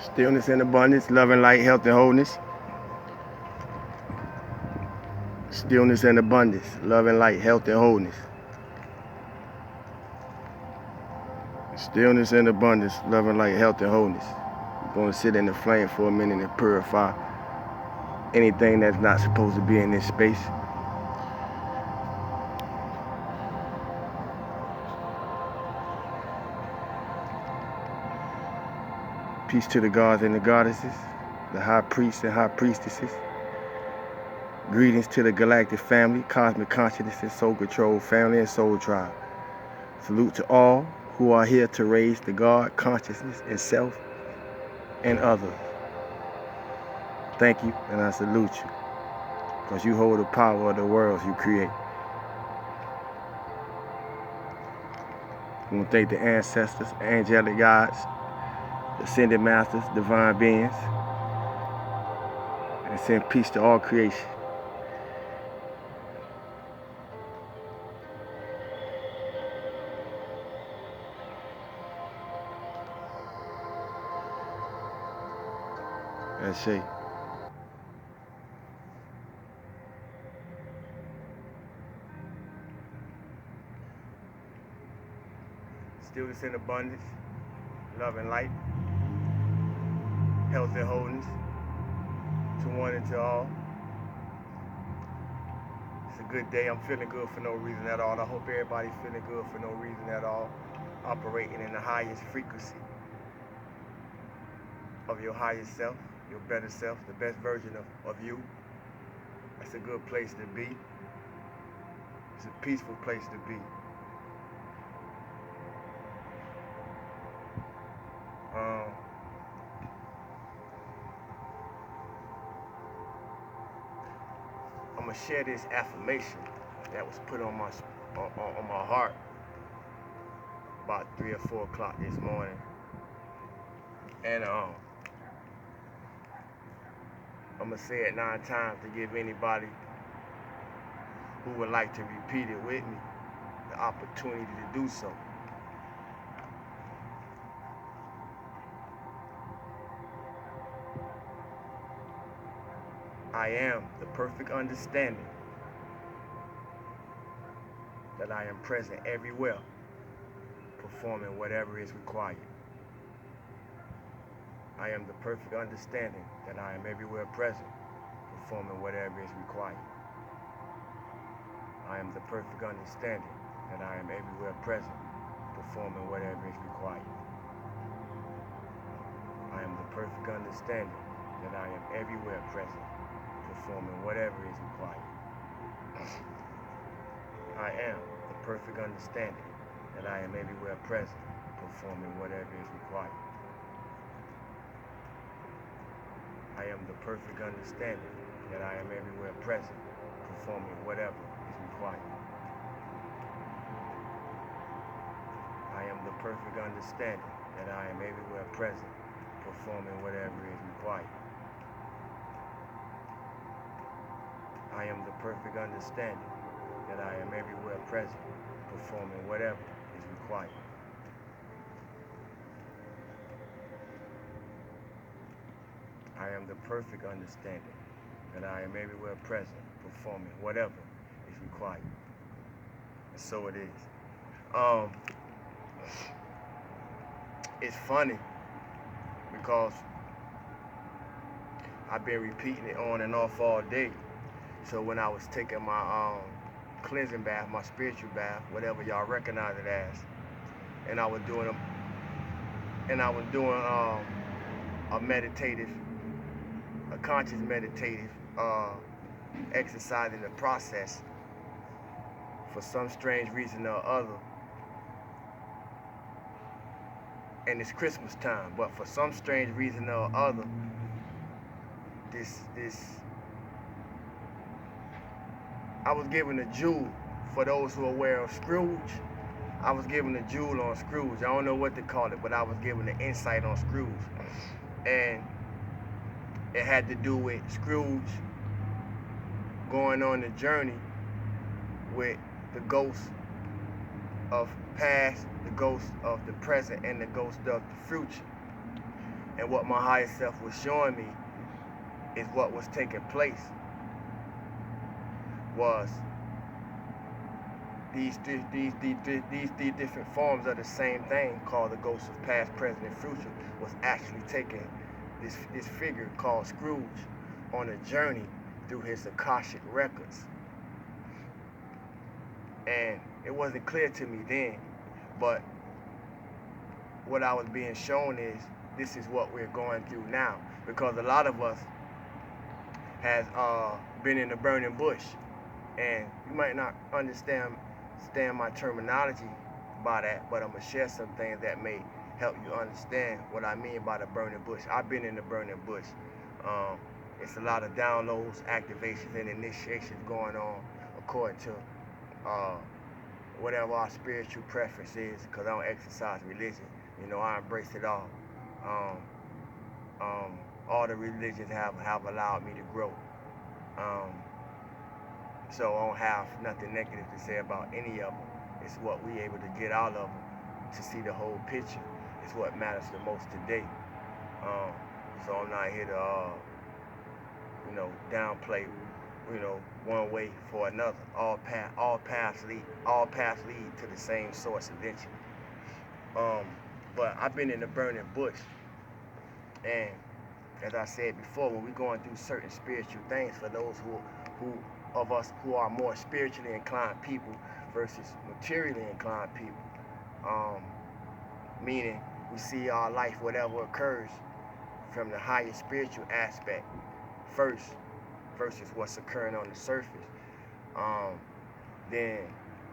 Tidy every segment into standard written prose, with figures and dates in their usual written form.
Stillness and abundance, love and light, health and wholeness. Stillness and abundance, love and light, health and wholeness. Stillness and abundance, love and light, health and wholeness. We're going to sit in the flame for a minute and purify anything that's not supposed to be in this space. Peace to the gods and the goddesses, the high priests and high priestesses. Greetings to the galactic family, cosmic consciousness, soul control family, and soul tribe. Salute to all who are here to raise the God consciousness in self and others. Thank you, and I salute you, because you hold the power of the worlds you create. I want to thank the ancestors, angelic guides, ascended masters, divine beings, and send peace to all creation. That's it. Stillness and abundance, love and light, health and wholeness, to one and to all. It's a good day. I'm feeling good for no reason at all. I hope everybody's feeling good for no reason at all. Operating in the highest frequency of your highest self, your better self, the best version of you. That's a good place to be. It's a peaceful place to be. I'm gonna share this affirmation that was put on my heart about 3 or 4 o'clock this morning, and I'm gonna say it 9 times to give anybody who would like to repeat it with me the opportunity to do so. I am the perfect understanding that I am present everywhere, performing whatever is required. I am the perfect understanding that I am everywhere present, performing whatever is required. I am the perfect understanding that I am everywhere present, performing whatever is required. I am the perfect understanding that I am everywhere present, performing whatever is required. I am the perfect understanding that I am everywhere present, performing whatever is required. I am the perfect understanding that I am everywhere present, performing whatever is required. I am the perfect understanding that I am everywhere present, performing whatever is required. I am the perfect understanding that I am everywhere present, performing whatever is required. I am the perfect understanding that I am everywhere present, performing whatever is required. And so it is. It's funny because I've been repeating it on and off all day. So when I was taking my cleansing bath, my spiritual bath, whatever y'all recognize it as, and I was doing a meditative, a conscious meditative exercise in the process, for some strange reason or other. And it's Christmas time, but for some strange reason or other, this I was given a jewel. For those who are aware of Scrooge, I was given a jewel on Scrooge. I don't know what to call it, but I was given an insight on Scrooge. And it had to do with Scrooge going on a journey with the ghost of past, the ghost of the present, and the ghost of the future. And what my higher self was showing me is what was taking place was these different forms of the same thing called the ghosts of past, present, and future was actually taking this figure called Scrooge on a journey through his Akashic records. And it wasn't clear to me then, but what I was being shown is this is what we're going through now, because a lot of us has been in the burning bush, and you might not understand my terminology by that, but I'm gonna share some things that may help you understand what I mean by the burning bush. I've been in the burning bush. It's a lot of downloads, activations, and initiations going on according to whatever our spiritual preference is, because I don't exercise religion. You know, I embrace it all. All the religions have allowed me to grow. So I don't have nothing negative to say about any of them. It's what we able to get out of them to see the whole picture. It's what matters the most today. So I'm not here to, downplay, one way for another. All paths lead to the same source eventually. But I've been in the burning bush, and as I said before, when we're going through certain spiritual things, for those who of us who are more spiritually inclined people versus materially inclined people, meaning we see our life, whatever occurs, from the higher spiritual aspect first versus what's occurring on the surface, then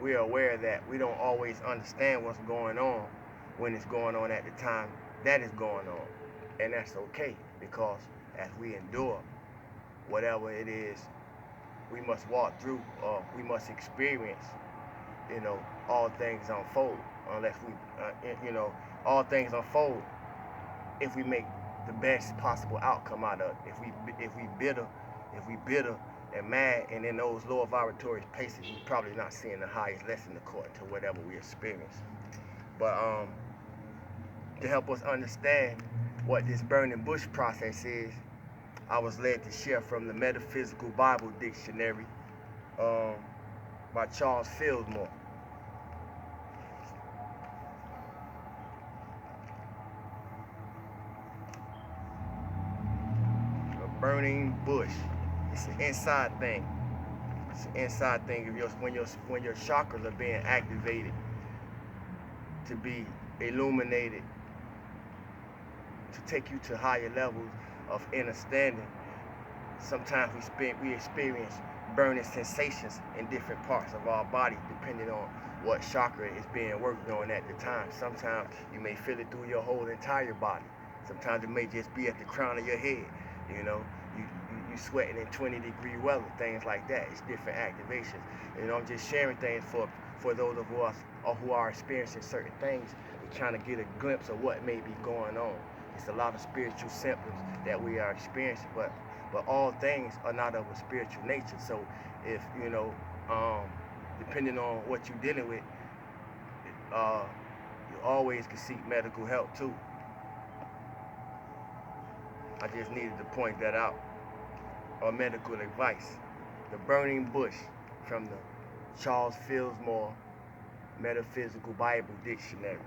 we're aware that we don't always understand what's going on when it's going on at the time that is going on. And that's okay, because as we endure whatever it is we must walk through, or we must experience, all things unfold, unless we, all things unfold if we make the best possible outcome out of it. If we bitter and mad and in those lower vibratory places, we're probably not seeing the highest lesson according to whatever we experience. But to help us understand what this burning bush process is, I was led to share from the Metaphysical Bible Dictionary by Charles Fillmore. A burning bush. It's an inside thing. It's an inside thing when your chakras are being activated to be illuminated, to take you to higher levels of understanding. Sometimes we experience burning sensations in different parts of our body, depending on what chakra is being worked on at the time. Sometimes you may feel it through your whole entire body. Sometimes it may just be at the crown of your head. You sweating in 20-degree weather, things like that. It's different activations. I'm just sharing things for those of us who are experiencing certain things. We're trying to get a glimpse of what may be going on. It's a lot of spiritual symptoms that we are experiencing, but all things are not of a spiritual nature. So if, depending on what you're dealing with, you always can seek medical help too. I just needed to point that out, or medical advice. The Burning Bush from the Charles Fillmore Metaphysical Bible Dictionary.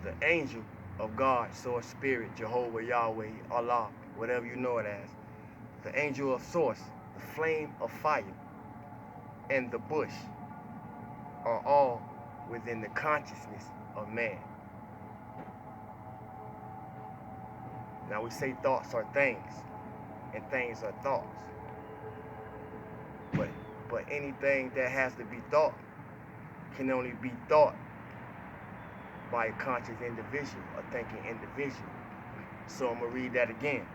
The angel of God, source, spirit, Jehovah, Yahweh, Allah, whatever you know it as. The angel of source, the flame of fire, and the bush are all within the consciousness of man. Now we say thoughts are things, and things are thoughts. But anything that has to be thought can only be thought by a conscious individual, a thinking individual. So I'm going to read that again.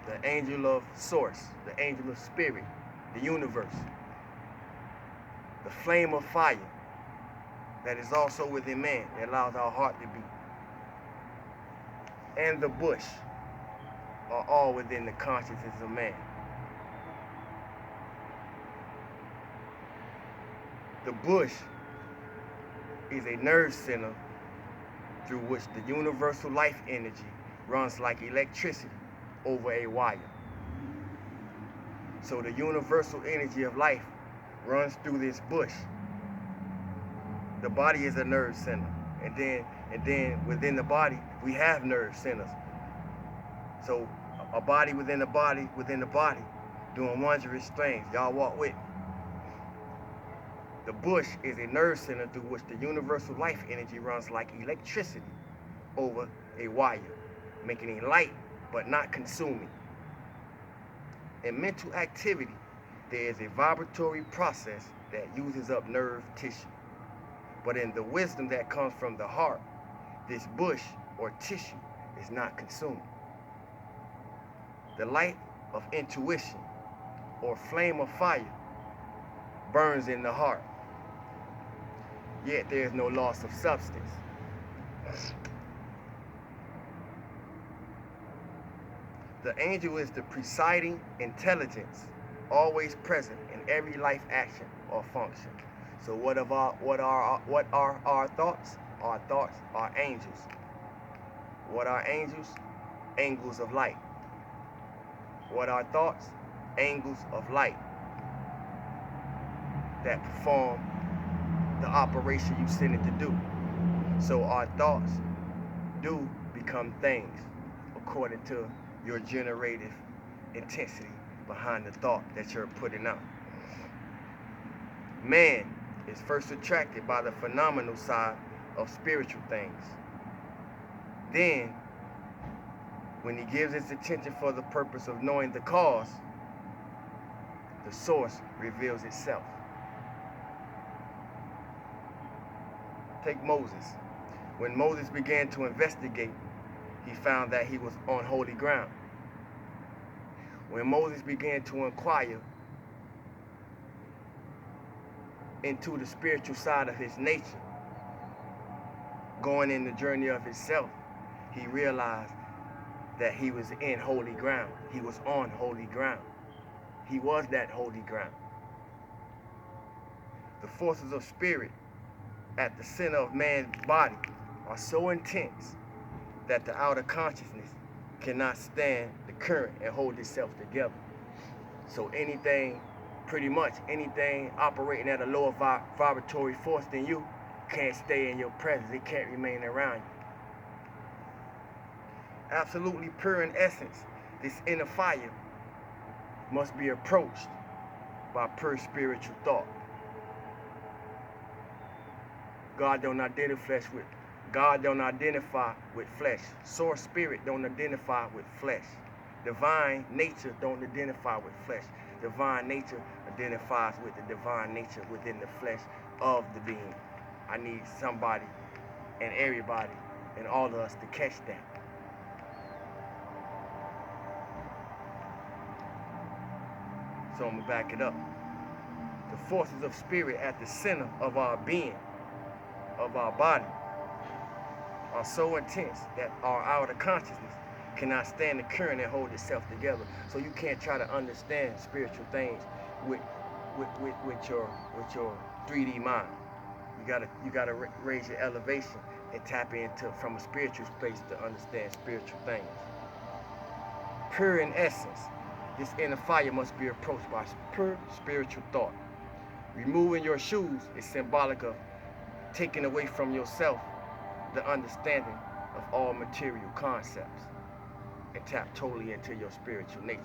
The angel of source, the angel of spirit, the universe, the flame of fire that is also within man, that allows our heart to beat, and the bush are all within the consciousness of man. The bush is a nerve center through which the universal life energy runs like electricity over a wire. So the universal energy of life runs through this bush. The body is a nerve center. And then within the body, we have nerve centers. So a body within the body, doing wondrous things. Y'all walk with me. The bush is a nerve center through which the universal life energy runs like electricity over a wire, making it light but not consuming. In mental activity, there is a vibratory process that uses up nerve tissue. But in the wisdom that comes from the heart, this bush or tissue is not consumed. The light of intuition or flame of fire burns in the heart, yet there is no loss of substance. The angel is the presiding intelligence, always present in every life action or function. So what are our thoughts? Our thoughts are angels. What are angels? Angles of light. What are thoughts? Angles of light that perform the operation you send it to do. So our thoughts do become things according to your generative intensity behind the thought that you're putting out. Man is first attracted by the phenomenal side of spiritual things. Then, when he gives his attention for the purpose of knowing the cause, the source reveals itself. Take Moses. When Moses began to investigate, he found that he was on holy ground. When Moses began to inquire into the spiritual side of his nature, going in the journey of himself, he realized that he was in holy ground. He was on holy ground. He was that holy ground. The forces of spirit at the center of man's body are so intense that the outer consciousness cannot stand the current and hold itself together. So pretty much anything operating at a lower vibratory force than you can't stay in your presence. It can't remain around you. Absolutely pure in essence, this inner fire must be approached by pure spiritual thought. God don't identify with flesh. Source spirit don't identify with flesh. Divine nature don't identify with flesh. Divine nature identifies with the divine nature within the flesh of the being. I need somebody and everybody and all of us to catch that. So I'm going to back it up. The forces of spirit at the center of our being, of our body, are so intense that our outer consciousness cannot stand the current and hold itself together. So you can't try to understand spiritual things with your 3D mind. You gotta raise your elevation and tap into from a spiritual space to understand spiritual things. Pure in essence, this inner fire must be approached by pure spiritual thought. Removing your shoes is symbolic of taking away from yourself the understanding of all material concepts and tap totally into your spiritual nature,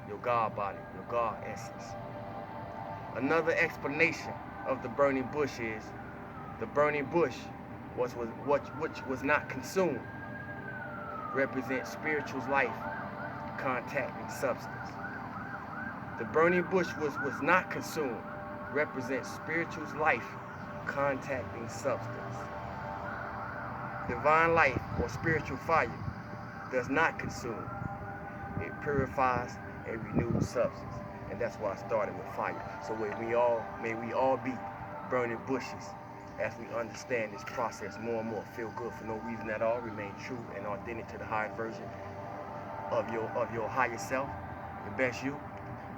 your God body, your God essence. Another explanation of the burning bush is the burning bush which was not consumed represents spiritual's life contacting substance. The burning bush was not consumed represents spiritual's life contacting substance. Divine life or spiritual fire does not consume. It purifies a renewed substance. And that's why I started with fire. So may we all be burning bushes as we understand this process more and more. Feel good for no reason at all. Remain true and authentic to the highest version of your higher self, the best you.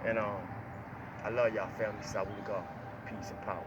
And I love y'all, family. Salute to God. Peace and power.